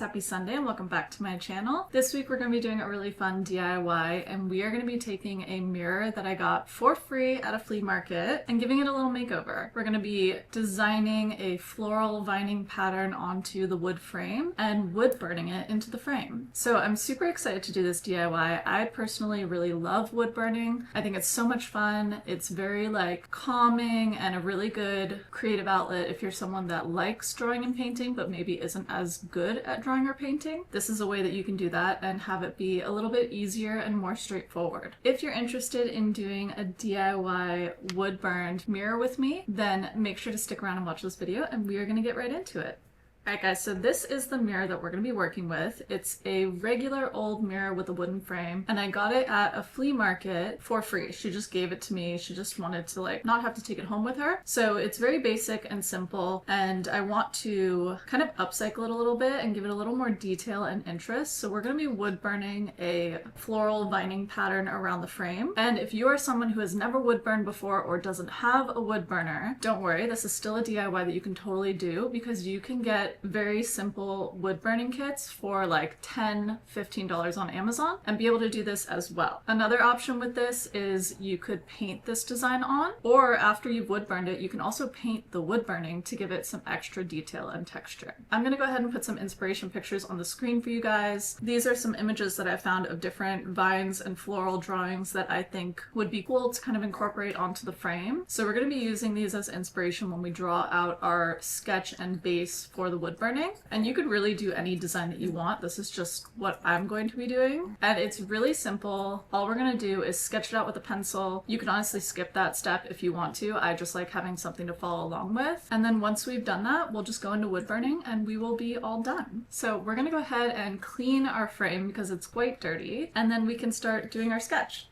happy Sunday and welcome back to my channel. This week we're going to be doing a really fun DIY and we are going to be taking a mirror that I got for free at a flea market and giving it a little makeover. We're going to be designing a floral vining pattern onto the wood frame and wood burning it into the frame. So I'm super excited to do this DIY. I personally really love wood burning. I think it's so much fun. It's very calming and a really good creative outlet if you're someone that likes drawing and painting but maybe isn't as good at drawing or painting. This is a way that you can do that and have it be a little bit easier and more straightforward. If you're interested in doing a DIY wood burned mirror with me, then make sure to stick around and watch this video and we are going to get right into it. Alright guys, so this is the mirror that we're going to be working with. It's a regular old mirror with a wooden frame and I got it at a flea market for free. She just gave it to me. She just wanted to not have to take it home with her. So it's very basic and simple and I want to kind of upcycle it a little bit and give it a little more detail and interest. So we're going to be wood burning a floral vining pattern around the frame. And if you are someone who has never wood burned before or doesn't have a wood burner, don't worry, this is still a DIY that you can totally do because you can get very simple wood burning kits for $10–15 on Amazon and be able to do this as well. Another option with this is you could paint this design on, or after you've wood burned it, you can also paint the wood burning to give it some extra detail and texture. I'm gonna go ahead and put some inspiration pictures on the screen for you guys. These are some images that I found of different vines and floral drawings that I think would be cool to kind of incorporate onto the frame. So we're gonna be using these as inspiration when we draw out our sketch and base for the wood burning, and you could really do any design that you want. This is just what I'm going to be doing and it's really simple. All we're going to do is sketch it out with a pencil. You can honestly skip that step if you want to. I just like having something to follow along with, and then once we've done that we'll just go into wood burning and we will be all done. So we're going to go ahead and clean our frame because it's quite dirty, and then we can start doing our sketch.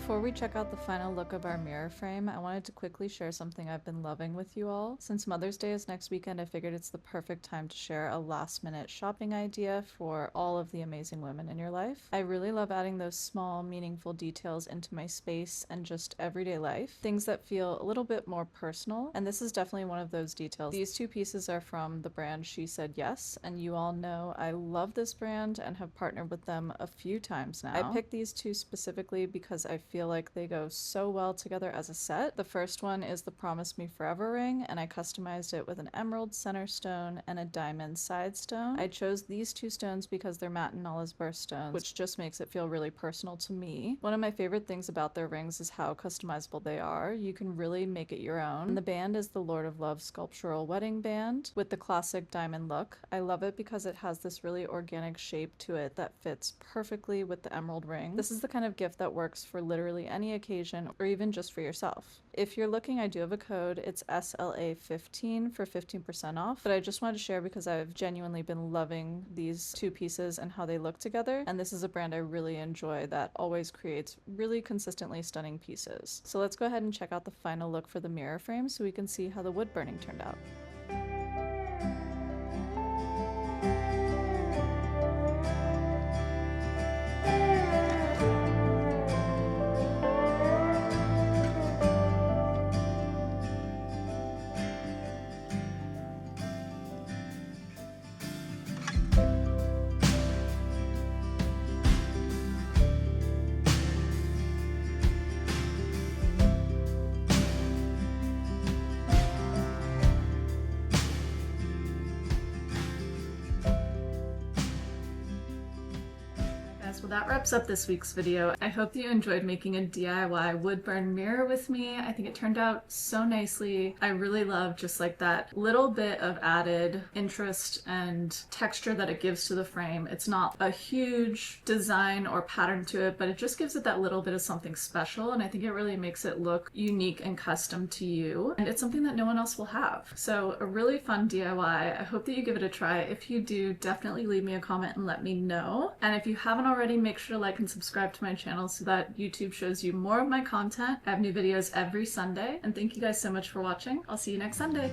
Before we check out the final look of our mirror frame, I wanted to quickly share something I've been loving with you all. Since Mother's Day is next weekend, I figured it's the perfect time to share a last-minute shopping idea for all of the amazing women in your life. I really love adding those small, meaningful details into my space and just everyday life, things that feel a little bit more personal, and this is definitely one of those details. These two pieces are from the brand She Said Yes, and you all know I love this brand and have partnered with them a few times now. I picked these two specifically because I feel like they go so well together as a set. The first one is the Promise Me Forever ring, and I customized it with an emerald center stone and a diamond side stone. I chose these two stones because they're matte and Nala's birthstones, which just makes it feel really personal to me. One of my favorite things about their rings is how customizable they are. You can really make it your own. And the band is the Lord of Love sculptural wedding band with the classic diamond look. I love it because it has this really organic shape to it that fits perfectly with the emerald ring. This is the kind of gift that works for literally any occasion or even just for yourself. If you're looking, I do have a code. It's SLA15 for 15% off, but I just wanted to share because I've genuinely been loving these two pieces and how they look together, and this is a brand I really enjoy that always creates really consistently stunning pieces. So let's go ahead and check out the final look for the mirror frame so we can see how the wood burning turned out. Well, that wraps up this week's video. I hope that you enjoyed making a DIY wood burn mirror with me. I think it turned out so nicely. I really love just like that little bit of added interest and texture that it gives to the frame. It's not a huge design or pattern to it, but it just gives it that little bit of something special, and I think it really makes it look unique and custom to you, and it's something that no one else will have. So a really fun DIY. I hope that you give it a try. If you do, definitely leave me a comment and let me know. And if you haven't already, make sure to like and subscribe to my channel so that YouTube shows you more of my content. I have new videos every Sunday, and thank you guys so much for watching. I'll see you next Sunday.